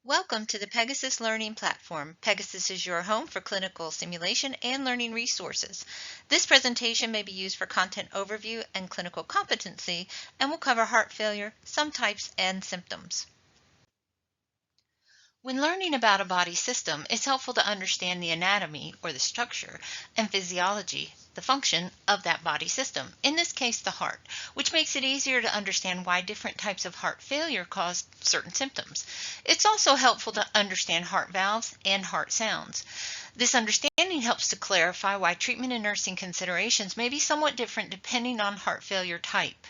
Welcome to the Pegasus Learning Platform. Pegasus is your home for clinical simulation and learning resources. This presentation may be used for content overview and clinical competency and will cover heart failure, some types, and symptoms. When learning about a body system, it's helpful to understand the anatomy or the structure and physiology, the function of that body system, in this case the heart, which makes it easier to understand why different types of heart failure cause certain symptoms. It's also helpful to understand heart valves and heart sounds. This understanding helps to clarify why treatment and nursing considerations may be somewhat different depending on heart failure type.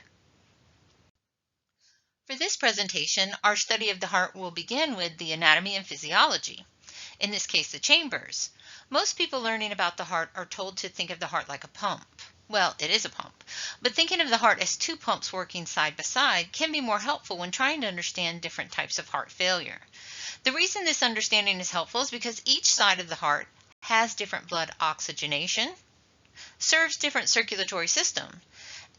For this presentation, our study of the heart will begin with the anatomy and physiology, in this case the chambers. Most people learning about the heart are told to think of the heart like a pump. Well, it is a pump, but thinking of the heart as two pumps working side by side can be more helpful when trying to understand different types of heart failure. The reason this understanding is helpful is because each side of the heart has different blood oxygenation, serves different circulatory system,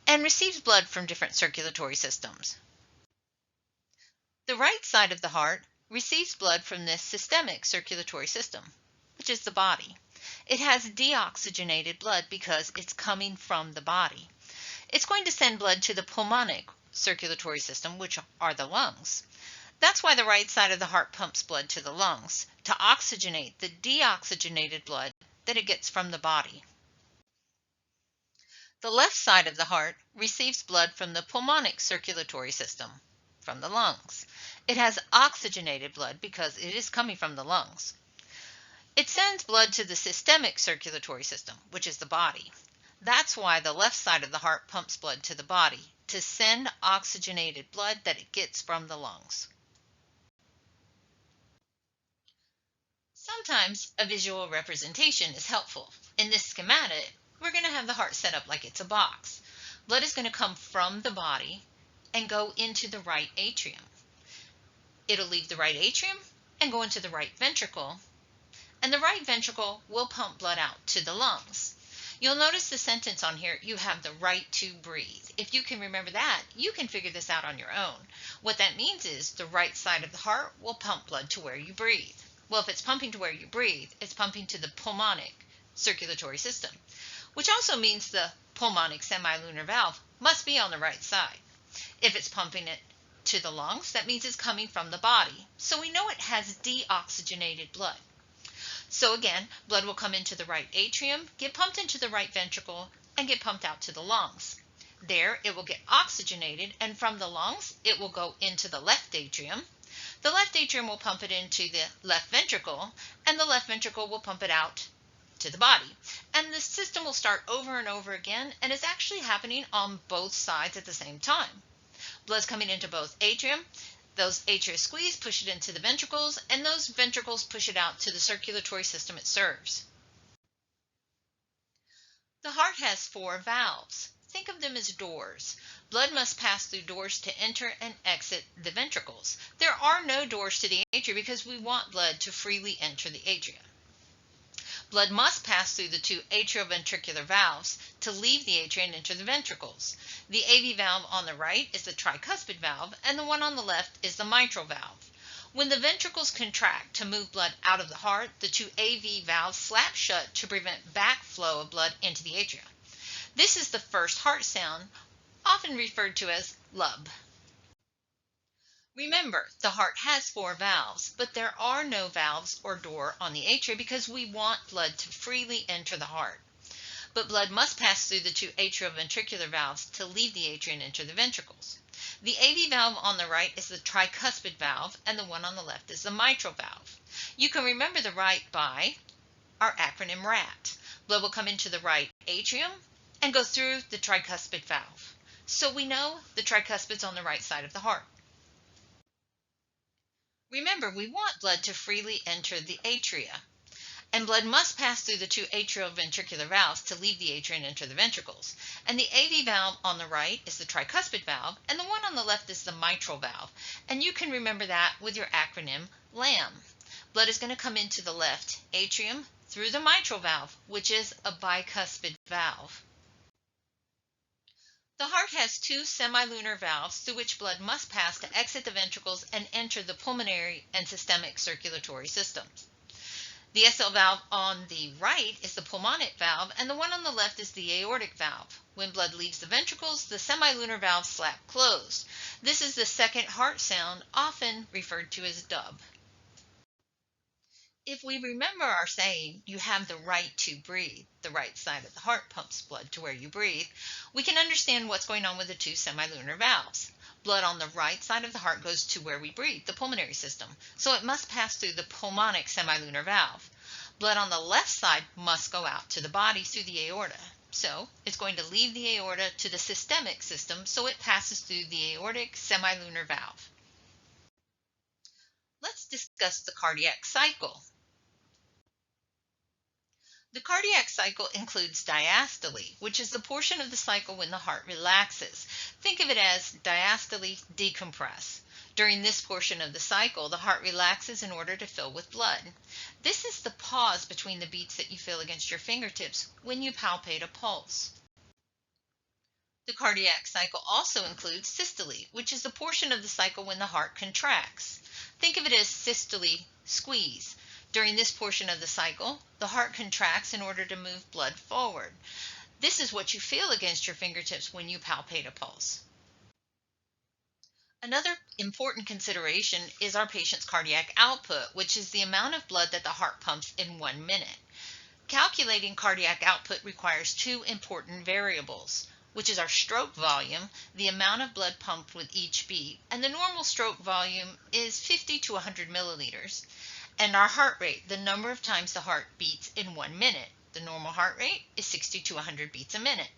and receives blood from different circulatory systems. The right side of the heart receives blood from the systemic circulatory system, which is the body. It has deoxygenated blood because it's coming from the body. It's going to send blood to the pulmonic circulatory system, which are the lungs. That's why the right side of the heart pumps blood to the lungs, to oxygenate the deoxygenated blood that it gets from the body. The left side of the heart receives blood from the pulmonic circulatory system, from the lungs. It has oxygenated blood because it is coming from the lungs. It sends blood to the systemic circulatory system, which is the body. That's why the left side of the heart pumps blood to the body, to send oxygenated blood that it gets from the lungs. Sometimes a visual representation is helpful. In this schematic, we're going to have the heart set up like it's a box. Blood is going to come from the body and go into the right atrium. It'll leave the right atrium and go into the right ventricle, and the right ventricle will pump blood out to the lungs. You'll notice the sentence on here, you have the right to breathe. If you can remember that, you can figure this out on your own. What that means is the right side of the heart will pump blood to where you breathe. Well, if it's pumping to where you breathe, it's pumping to the pulmonic circulatory system, which also means the pulmonic semilunar valve must be on the right side. If it's pumping it to the lungs, that means it's coming from the body. So we know it has deoxygenated blood. So again, blood will come into the right atrium, get pumped into the right ventricle, and get pumped out to the lungs. There, it will get oxygenated, and from the lungs, it will go into the left atrium. The left atrium will pump it into the left ventricle, and the left ventricle will pump it out to the body. And the system will start over and over again, and it's actually happening on both sides at the same time. Blood's coming into both atrium. Those atria squeeze, push it into the ventricles, and those ventricles push it out to the circulatory system it serves. The heart has 4 valves. Think of them as doors. Blood must pass through doors to enter and exit the ventricles. There are no doors to the atria because we want blood to freely enter the atria. Blood must pass through the 2 atrioventricular valves to leave the atria and enter the ventricles. The AV valve on the right is the tricuspid valve, and the one on the left is the mitral valve. When the ventricles contract to move blood out of the heart, the 2 AV valves flap shut to prevent backflow of blood into the atria. This is the first heart sound, often referred to as lub. Remember, the heart has 4 valves, but there are no valves or door on the atria because we want blood to freely enter the heart. But blood must pass through the 2 atrioventricular valves to leave the atria and enter the ventricles. The AV valve on the right is the tricuspid valve, and the one on the left is the mitral valve. You can remember the right by our acronym RAT. Blood will come into the right atrium and go through the tricuspid valve. So we know the tricuspid's on the right side of the heart. Remember, we want blood to freely enter the atria, and blood must pass through the 2 atrioventricular valves to leave the atria and enter the ventricles. And the AV valve on the right is the tricuspid valve, and the one on the left is the mitral valve. And you can remember that with your acronym LAM. Blood is going to come into the left atrium through the mitral valve, which is a bicuspid valve. The heart has two semilunar valves through which blood must pass to exit the ventricles and enter the pulmonary and systemic circulatory systems. The SL valve on the right is the pulmonic valve, and the one on the left is the aortic valve. When blood leaves the ventricles, the semilunar valves slap closed. This is the second heart sound, often referred to as dub. If we remember our saying, you have the right to breathe, the right side of the heart pumps blood to where you breathe, we can understand what's going on with the two semilunar valves. Blood on the right side of the heart goes to where we breathe, the pulmonary system, so it must pass through the pulmonic semilunar valve. Blood on the left side must go out to the body through the aorta. So it's going to leave the aorta to the systemic system, so it passes through the aortic semilunar valve. Let's discuss the cardiac cycle. The cardiac cycle includes diastole, which is the portion of the cycle when the heart relaxes. Think of it as diastole decompress. During this portion of the cycle, the heart relaxes in order to fill with blood. This is the pause between the beats that you feel against your fingertips when you palpate a pulse. The cardiac cycle also includes systole, which is the portion of the cycle when the heart contracts. Think of it as systole squeeze. During this portion of the cycle, the heart contracts in order to move blood forward. This is what you feel against your fingertips when you palpate a pulse. Another important consideration is our patient's cardiac output, which is the amount of blood that the heart pumps in 1 minute. Calculating cardiac output requires two important variables, which is our stroke volume, the amount of blood pumped with each beat, and the normal stroke volume is 50 to 100 milliliters, and our heart rate, the number of times the heart beats in 1 minute. The normal heart rate is 60 to 100 beats a minute.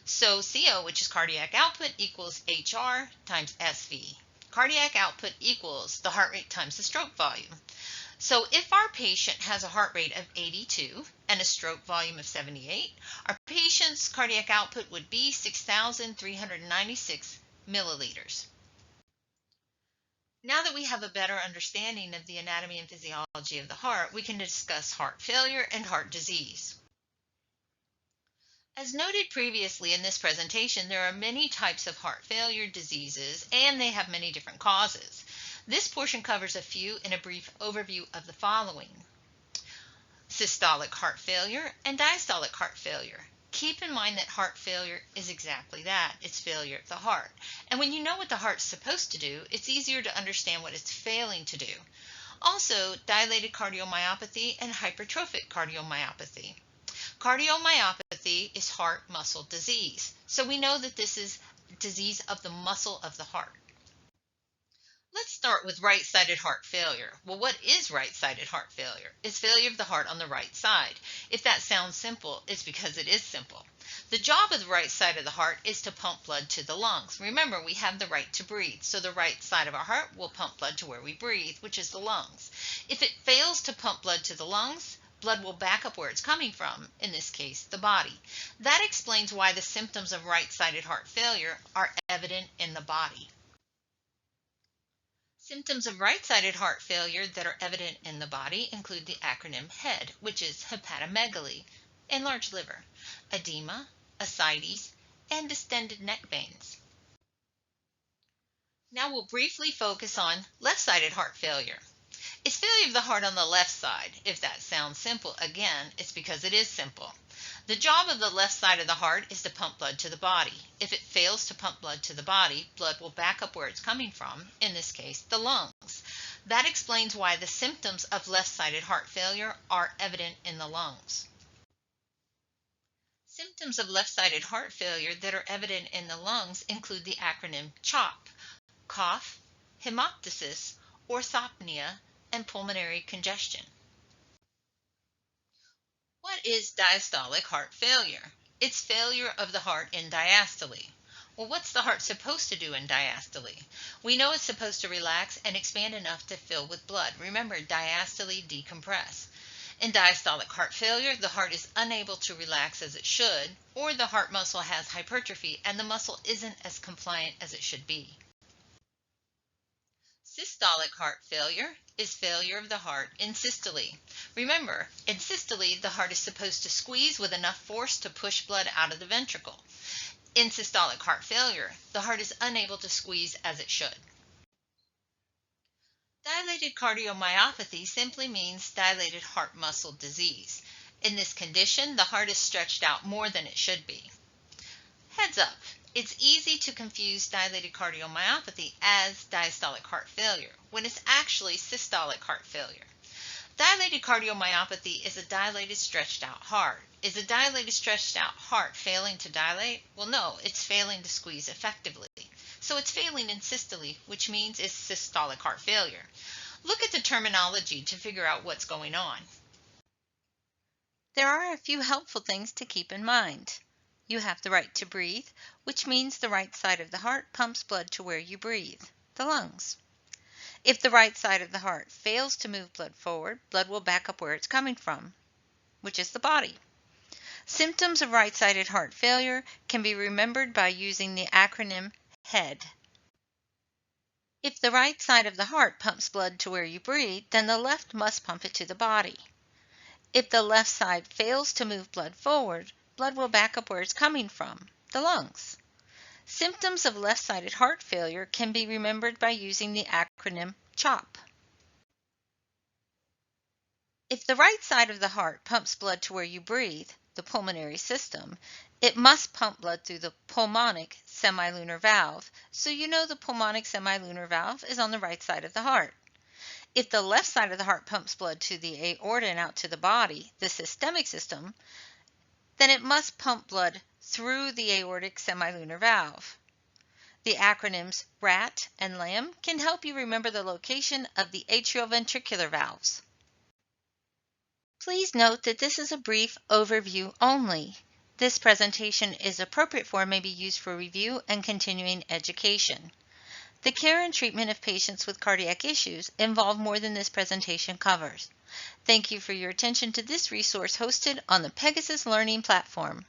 So CO, which is cardiac output, equals HR times SV. Cardiac output equals the heart rate times the stroke volume. So if our patient has a heart rate of 82 and a stroke volume of 78, our patient's cardiac output would be 6,396 milliliters. Now that we have a better understanding of the anatomy and physiology of the heart, we can discuss heart failure and heart disease. As noted previously in this presentation, there are many types of heart failure diseases, and they have many different causes. This portion covers a few in a brief overview of the following: systolic heart failure and diastolic heart failure. Keep in mind that heart failure is exactly that. It's failure of the heart. And when you know what the heart's supposed to do, it's easier to understand what it's failing to do. Also, dilated cardiomyopathy and hypertrophic cardiomyopathy. Cardiomyopathy is heart muscle disease. So we know that this is disease of the muscle of the heart. Let's start with right-sided heart failure. Well, what is right-sided heart failure? It's failure of the heart on the right side. If that sounds simple, it's because it is simple. The job of the right side of the heart is to pump blood to the lungs. Remember, we have the right to breathe, so the right side of our heart will pump blood to where we breathe, which is the lungs. If it fails to pump blood to the lungs, blood will back up where it's coming from, in this case, the body. That explains why the symptoms of right-sided heart failure are evident in the body. Symptoms of right-sided heart failure that are evident in the body include the acronym HEAD, which is hepatomegaly, enlarged liver, edema, ascites, and distended neck veins. Now we'll briefly focus on left-sided heart failure. It's failure of the heart on the left side. If that sounds simple, again, it's because it is simple. The job of the left side of the heart is to pump blood to the body. If it fails to pump blood to the body, blood will back up where it's coming from, in this case, the lungs. That explains why the symptoms of left-sided heart failure are evident in the lungs. Symptoms of left-sided heart failure that are evident in the lungs include the acronym CHOP: cough, hemoptysis, orthopnea, and pulmonary congestion. What is diastolic heart failure? It's failure of the heart in diastole. Well, what's the heart supposed to do in diastole? We know it's supposed to relax and expand enough to fill with blood. Remember, diastole decompress. In diastolic heart failure, the heart is unable to relax as it should, or the heart muscle has hypertrophy and the muscle isn't as compliant as it should be. Systolic heart failure is failure of the heart in systole. Remember, in systole, the heart is supposed to squeeze with enough force to push blood out of the ventricle. In systolic heart failure, the heart is unable to squeeze as it should. Dilated cardiomyopathy simply means dilated heart muscle disease. In this condition, the heart is stretched out more than it should be. Heads up, it's easy to confuse dilated cardiomyopathy as diastolic heart failure, when it's actually systolic heart failure. Dilated cardiomyopathy is a dilated, stretched out heart. Is a dilated, stretched out heart failing to dilate? Well, no, it's failing to squeeze effectively. So it's failing in systole, which means it's systolic heart failure. Look at the terminology to figure out what's going on. There are a few helpful things to keep in mind. You have the right to breathe, which means the right side of the heart pumps blood to where you breathe, the lungs. If the right side of the heart fails to move blood forward, blood will back up where it's coming from, which is the body. Symptoms of right-sided heart failure can be remembered by using the acronym HEAD. If the right side of the heart pumps blood to where you breathe, then the left must pump it to the body. If the left side fails to move blood forward, blood will back up where it's coming from, the lungs. Symptoms of left-sided heart failure can be remembered by using the acronym CHOP. If the right side of the heart pumps blood to where you breathe, the pulmonary system, it must pump blood through the pulmonic semilunar valve, so you know the pulmonic semilunar valve is on the right side of the heart. If the left side of the heart pumps blood to the aorta and out to the body, the systemic system, then it must pump blood through the aortic semilunar valve. The acronyms RAT and LAM can help you remember the location of the atrioventricular valves. Please note that this is a brief overview only. This presentation is appropriate for and may be used for review and continuing education. The care and treatment of patients with cardiac issues involve more than this presentation covers. Thank you for your attention to this resource hosted on the Pegasus Learning Platform.